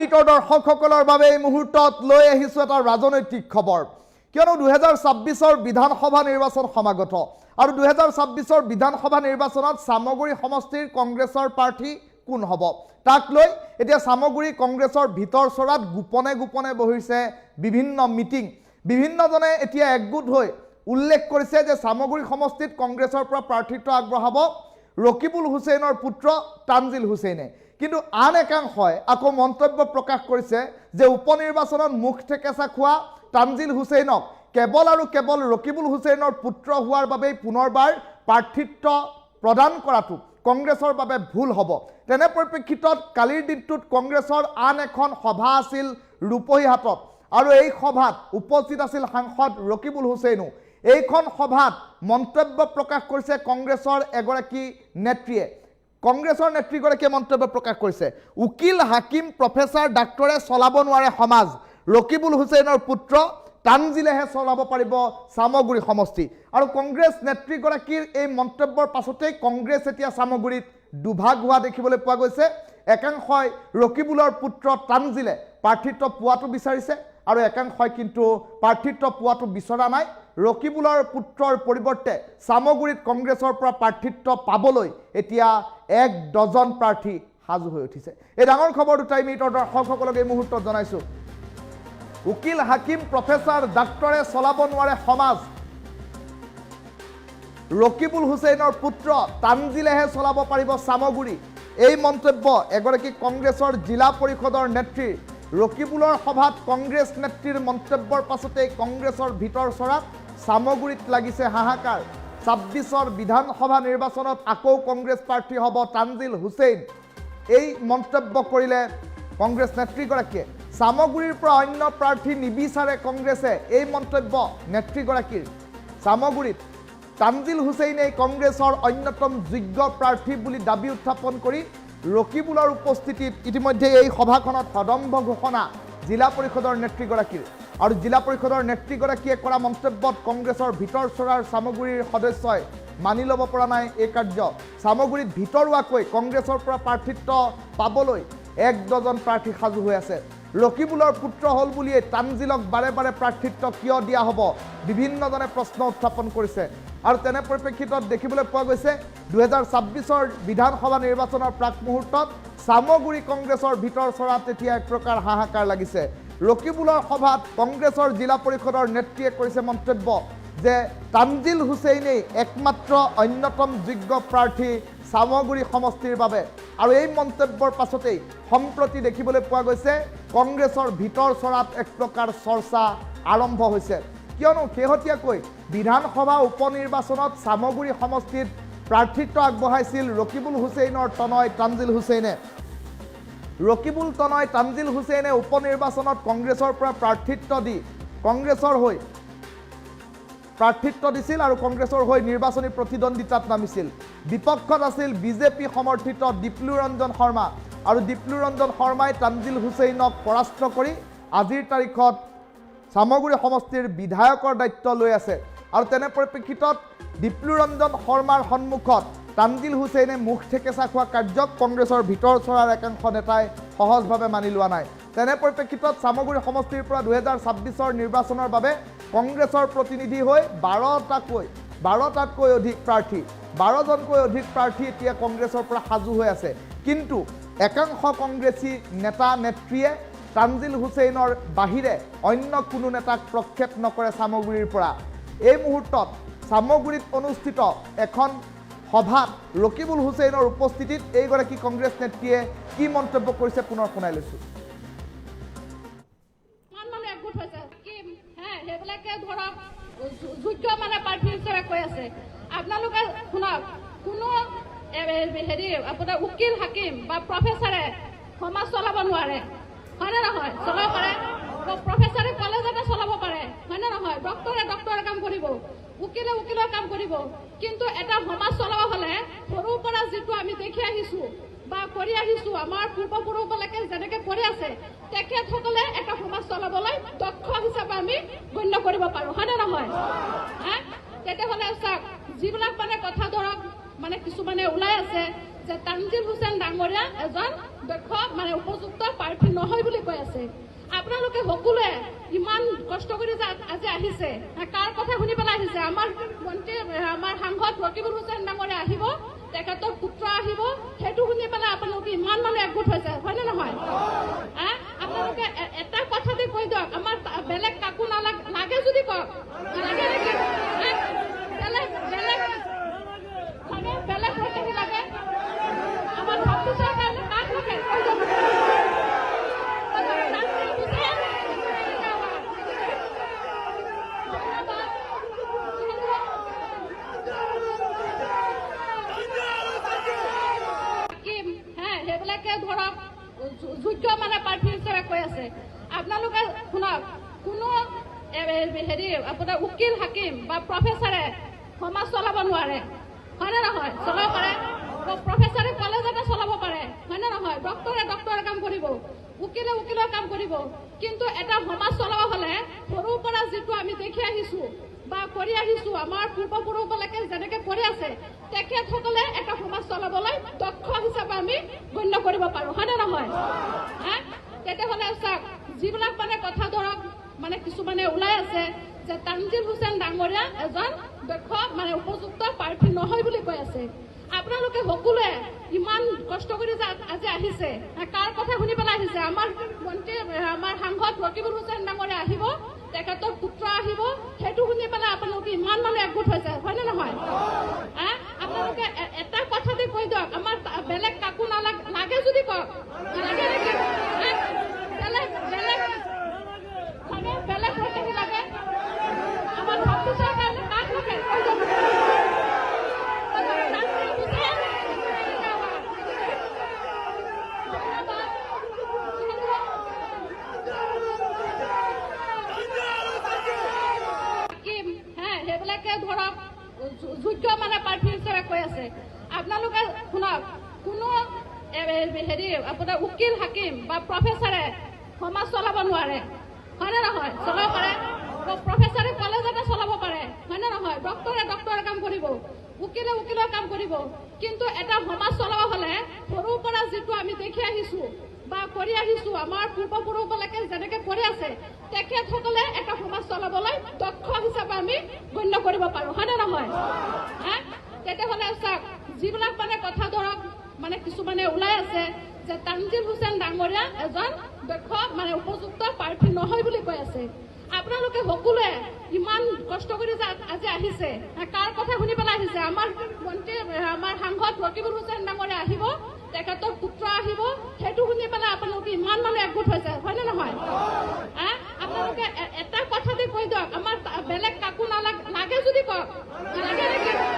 মিটৰ দৰ্শকসকলৰ বাবে এই মুহূৰ্তত লৈ আহিছো এটা ৰাজনৈতিক খবৰ কিয়নো 2026 বিধানসভা নিৰ্বাচন সমাগত আৰু 2026 বিধানসভা নিৰ্বাচনত সামগুৰি সমষ্টিৰ কংগ্ৰেছৰ প্ৰাৰ্থী কোন হ'ব তাক লৈ এতিয়া সামগুৰি কংগ্ৰেছৰ ভিতৰ চৰাত গোপনে গোপনে বহিছে বিভিন্ন মিটিং বিভিন্নজনে এতিয়া একগোট হৈ উল্লেখ কৰিছে যে সামগুৰি সমষ্টিত কংগ্ৰেছৰ পৰা প্ৰাৰ্থিত্ব আগবঢ়াব ৰকিবুল হুছেইনৰ পুত্ৰ তানজিল হুছেইনে কিন্তু আন একাংশই আকৌ মন্তব্য প্ৰকাশ কৰিছে যে উপনিৰ্বাচনত মুখ ঠেকেচা খোৱা তানজিল হুছেইনক কেৱল আৰু কেৱল ৰকিবুল হুছেইনৰ পুত্ৰ হোৱাৰ বাবে পুনৰবাৰ প্ৰাৰ্থিত্ব প্ৰদান কৰাটো কংগ্ৰেছৰ বাবে ভুল হ'ব তেনে পৰিপ্ৰেক্ষিতত কালিৰ দিনটোত কংগ্ৰেছৰ আন এখন সভা আছিল ৰূপহীহাটত আৰু এই সভাত উপস্থিত আছিল সাংসদ ৰকিবুল হুছেইনো এইখন সভাত মন্তব্য প্ৰকাশ কৰিছে কংগ্ৰেছৰ এগৰাকী নেত্ৰীয়ে কংগ্ৰেছৰ নেত্ৰীগৰাকীয়ে মন্তব্য প্ৰকাশ কৰিছে উকিল হাকিম প্ৰফেছৰ ডাক্তৰে চলাব নোৱাৰে সমাজ ৰকিবুল হুছেইনৰ পুত্ৰ তানজিলেহে চলাব পাৰিব সামগুৰি সমষ্টি আৰু কংগ্ৰেছ নেত্ৰীগৰাকীৰ এই মন্তব্যৰ পাছতেই কংগ্ৰেছ এতিয়া সামগুৰিত দুভাগ হোৱা দেখিবলৈ পোৱা গৈছে একাংশই ৰকিবুলৰ পুত্ৰ তানজিলে প্ৰাৰ্থিত্ব পোৱাটো বিচাৰিছে আৰু একাংশই কিন্তু প্ৰাৰ্থিত্ব পোৱাটো বিচৰা নাই ৰকিবুলৰ পুত্ৰৰ পৰিৱৰ্তে সামগুৰিত কংগ্ৰেছৰ পৰা প্ৰাৰ্থিত্ব পাবলৈ এতিয়া 1 ডজন প্ৰাৰ্থী সাজু হৈ উঠিছে এই ডাঙৰ খবৰটো টাইম মিটৰ দৰ্শকসকলক এই মুহূৰ্তত জনাইছো উকিল হাকিম প্ৰফেছৰ ডাক্তৰে চলাব নোৱাৰে সমাজ ৰকিবুল হুছেইনৰ পুত্ৰ তানজিলেহে চলাব পাৰিব সামগুৰি এই মন্তব্য এগৰাকী কংগ্ৰেছৰ জিলা পৰিষদৰ নেত্ৰী ৰকিবুলৰ সভাত কংগ্ৰেছ নেত্ৰীৰ মন্তব্যৰ পাছতে কংগ্ৰেছৰ ভিতৰ চৰাত সামগুৰিত লাগিছে হাহাকাৰ 26 বিধানসভা নিৰ্বাচনত আকৌ কংগ্ৰেছ প্ৰাৰ্থী হ'ব তানজিল হুছেইন এই মন্তব্য কৰিলে কংগ্ৰেছ নেত্ৰীগৰাকীয়ে সামগুৰিৰ পৰা অন্য প্ৰাৰ্থী নিবিচাৰে কংগ্ৰেছে এই মন্তব্য নেত্ৰীগৰাকীৰ সামগুৰিত তানজিল হুছেইনে কংগ্ৰেছৰ অন্যতম যোগ্য প্ৰাৰ্থী বুলি দাবী উত্থাপন কৰি ৰকিবুলৰ উপস্থিতিত ইতিমধ্যে এই সভাখনত সদম্ভ ঘোষণা জিলা পৰিষদৰ নেত্ৰীগৰাকীৰ আৰু জিলা পৰিষদৰ নেত্ৰীগৰাকীয়ে কৰা মন্তব্যত কংগ্ৰেছৰ ভিতৰ চৰাৰ সামগুৰিৰ সদস্যই মানি ল'ব পৰা নাই এই কাৰ্য সামগুৰিত ভিতৰুৱাকৈ কংগ্ৰেছৰ পৰা প্ৰাৰ্থিত্ব পাবলৈ 1 ডজন প্ৰাৰ্থী সাজু হৈ আছে ৰকিবুলৰ পুত্ৰ হল বুলিয়ে তানজিলক বাৰে বাৰে প্ৰাৰ্থিত্ব কিয় দিয়া হ'ব বিভিন্নজনে প্ৰশ্ন উত্থাপন কৰিছে আৰু তেনে পৰিপ্ৰেক্ষিতত দেখিবলৈ পোৱা গৈছে 2026 বিধানসভা নিৰ্বাচনৰ প্ৰাক মুহূৰ্তত সামগুৰি কংগ্ৰেছৰ ভিতৰ চৰাত এতিয়া এক প্ৰকাৰ হাহাকাৰ লাগিছে ৰকিবুলৰ সভাত কংগ্ৰেছৰ জিলা পৰিষদৰ নেত্ৰীয়ে কৰিছে মন্তব্য যে তানজিল হুছেইনেই একমাত্ৰ অন্যতম যোগ্য প্ৰাৰ্থী সামগুৰি সমষ্টিৰ বাবে আৰু এই মন্তব্যৰ পাছতেই সম্প্ৰতি দেখিবলৈ পোৱা গৈছে কংগ্ৰেছৰ ভিতৰ চৰাত এক প্ৰকাৰ চৰ্চা আৰম্ভ হৈছে কিয়নো শেহতীয়াকৈ বিধানসভা উপনিৰ্বাচনত সামগুৰি সমষ্টিত প্ৰাৰ্থিত্ব আগবঢ়াইছিল ৰকিবুল হুছেইনৰ তনয় তানজিল হুছেইনে ৰকিবুল তনয় তানজিল হুছেইনে উপনিৰ্বাচনত কংগ্ৰেছৰ পৰা প্ৰাৰ্থিত্ব দি কংগ্ৰেছৰ হৈ প্ৰাৰ্থিত্ব দিছিল আৰু কংগ্ৰেছৰ হৈ নিৰ্বাচনী প্ৰতিদ্বন্দ্বিতাত নামিছিল বিপক্ষত আছিল বিজেপি সমৰ্থিত দীপ্লু ৰঞ্জন শৰ্মা আৰু দীপ্লু ৰঞ্জন শৰ্মাই তানজিল হুছেইনক পৰাস্ত কৰি আজিৰ তাৰিখত সামগুৰি সমষ্টিৰ বিধায়কৰ দায়িত্ব লৈ আছে আৰু তেনে পৰিপ্ৰেক্ষিতত দীপ্লু ৰঞ্জন শৰ্মাৰ সন্মুখত তানজিল হুছেইনে মুখ ঠেকেচা খোৱা কাৰ্যক কংগ্ৰেছৰ ভিতৰ চৰাৰ একাংশ নেতাই সহজভাৱে মানি লোৱা নাই তেনে পৰিপ্ৰেক্ষিতত সামগুৰি সমষ্টিৰ পৰা 2026 নিৰ্বাচনৰ বাবে কংগ্ৰেছৰ প্ৰতিনিধি হৈ 12টাতকৈ অধিক প্ৰাৰ্থী 12জনকৈ অধিক প্ৰাৰ্থী এতিয়া কংগ্ৰেছৰ পৰা সাজু হৈ আছে কিন্তু একাংশ কংগ্ৰেছী নেতা নেত্ৰীয়ে তানজিল হুছেইনৰ বাহিৰে অন্য কোনো নেতাক প্ৰক্ষেপ নকৰে সামগুৰিৰ পৰা এই মুহূৰ্তত সামগুৰিত অনুষ্ঠিত এখন সভাত ৰকিবুল হুছেইনৰ উপস্থিতিত এইগৰাকী কংগ্ৰেছ নেত্ৰীয়ে কি মন্তব্য কৰিছে পুনৰ শুনাই লৈছোঁ যোগ্য মানে প্ৰাৰ্থী হিচাপে কৈ আছে আপোনালোকে শুনক কোনো আপোনাৰ উকিল হাকিম বা প্ৰফেচাৰে সমাজ চলাব নোৱাৰে হয়নে নহয় চলাব পাৰে প্ৰফেচাৰে কলেজতে চলাব পাৰে হয়নে নহয় ডক্টৰে ডক্টৰৰ কাম কৰিব উকিলে উকিলৰ কাম কৰিব কিন্তু এটা সমাজ চলাব হ'লে সৰুৰ পৰা যিটো আমি দেখি আহিছোঁ বা কৰি আহিছোঁ আমাৰ পূৰ্বপুৰুষবিলাকে যেনেকৈ কৰি আছে তেখেতসকলে এটা সমাজ চলাবলৈ দক্ষ হিচাপে আমি গণ্য কৰিব পাৰোঁ হয়নে নহয় তেতিয়াহ'লে চাওক যিবিলাক মানে কথা ধৰক মানে কিছুমানে ওলাই আছে যে তানজিল হুছেইন ডাঙৰীয়া এজন দক্ষ মানে উপযুক্ত প্ৰাৰ্থী নহয় বুলি আছে আপোনালোকে সকলোৱে ইমান কষ্ট কৰি আজি আহিছে কাৰ কথা শুনি পেলাই আহিছে আমাৰ মন্ত্ৰী আমাৰ সাংসদ ৰকিবুল হুছেইন ডাঙৰীয়া আহিব তেখেতৰ পুত্ৰ আহিব সেইটো শুনি পেলাই আপোনালোকে ইমান মানুহ একগোট হৈছে হয়নে নহয় আপোনালোকে এটা কথাতে কৈ দিয়ক আমাৰ বেলেগ কাকো নালাগে লাগে যদি কওক লাগে নেকি বেলেগ বেলেগ লাগে বেলেগ প্ৰত্যেকে লাগে আমাৰ ভাৰতীয় কাৰণে কাক লাগে কৈ দিয়ক সেইবিলাকে ধৰক যোগ্য মানে প্ৰাৰ্থী হিচাপে কৈ আছে আপোনালোকে শুনক কোনো হেৰি আপোনাৰ উকিল হাকিম বা প্ৰফেচাৰে সমাজ চলাব নোৱাৰে হয়নে নহয় চলাব পাৰে প্ৰফেচাৰে কলেজ এটা চলাব পাৰে হয়নে নহয় ডক্টৰে কাম কৰিব উকিলে উকিলৰ কাম কৰিব কিন্তু এটা সমাজ চলাব হলে সৰুৰ পৰা যিটো আমি দেখি আহিছো বা কৰি আহিছো আমাৰ পূৰ্বপুৰুষবিলাকে যেনেকে কৰি আছে তেখেতসকলে এটা সমাজ চলাবলৈ দক্ষ হিচাপে আমি গণ্য কৰিব পাৰো হয়নে নহয় তেতিয়াহ'লে চাওক যিবিলাক মানে কথা ধৰক মানে কিছুমানে ওলাই আছে যে তানজিল হুছেইন ডাঙৰীয়া এজন দক্ষ মানে উপযুক্ত প্ৰাৰ্থী নহয় বুলি কৈ আছে আপোনালোকে সকলোৱে ইমান কষ্ট কৰি আজি আহিছে কাৰ কথা শুনি পেলাই আহিছে আমাৰ মন্ত্ৰী আমাৰ সাংসদ ৰকিবুল হুছেইন ডাঙৰীয়া আহিব তেখেতৰ পুত্ৰ আহিব সেইটো শুনি পেলাই আপোনালোকে ইমান মানুহ একগোট হৈছে হয়নে নহয় আপোনালোকে এটা কথাতে কৈ দিয়ক আমাৰ বেলেগ কাকো নালাগে লাগে যদি কওক লাগে নেকি বেলেগ বেলেগ লাগে বেলেগ প্ৰত্যেকে লাগে আমাৰ ভাৰতীয় কাৰণে কাক লাগে কৈ দিয়ক সেইবিলাকে ধৰক যোগ্য মানে প্ৰাৰ্থী হিচাপে কৈ আছে আপোনালোকে শুনক কোনো হেৰি আপোনাৰ উকিল হাকিম বা প্ৰফেচাৰে সমাজ চলাব নোৱাৰে হয়নে নহয় চলাব পাৰে প্ৰফেচাৰে কলেজ এটা চলাব পাৰে হয়নে নহয় ডক্টৰে কাম কৰিব উকিলে উকিলৰ কাম কৰিব কিন্তু এটা সমাজ চলাব হলে সৰুৰ পৰা যিটো আমি দেখি আহিছো বা কৰি আহিছো আমাৰ পূৰ্বপুৰুষবিলাকে যেনেকে কৰি আছে তেখেতসকলে এটা সমাজ চলাবলৈ দক্ষ হিচাপে আমি গণ্য কৰিব পাৰো হয়নে নহয় তেতিয়াহ'লে চাওক যিবিলাক মানে কথা ধৰক মানে কিছুমানে ওলাই আছে যে তানজিল হুছেইন ডাঙৰীয়া এজন দক্ষ মানে উপযুক্ত প্ৰাৰ্থী নহয় বুলি কৈ আছে আপোনালোকে সকলোৱে ইমান কষ্ট কৰি আজি আহিছে কাৰ কথা শুনি পেলাই আহিছে আমাৰ মন্ত্ৰী আমাৰ সাংসদ ৰকিবুল হুছেইন ডাঙৰীয়া আহিব তেখেতৰ পুত্ৰ আহিব সেইটো শুনি পেলাই আপোনালোকে ইমান মানুহ একগোট হৈছে হয়নে নহয় আপোনালোকে এটা কথাতে কৈ দিয়ক আমাৰ বেলেগ কাকো নালাগে লাগে যদি কওক লাগে নেকি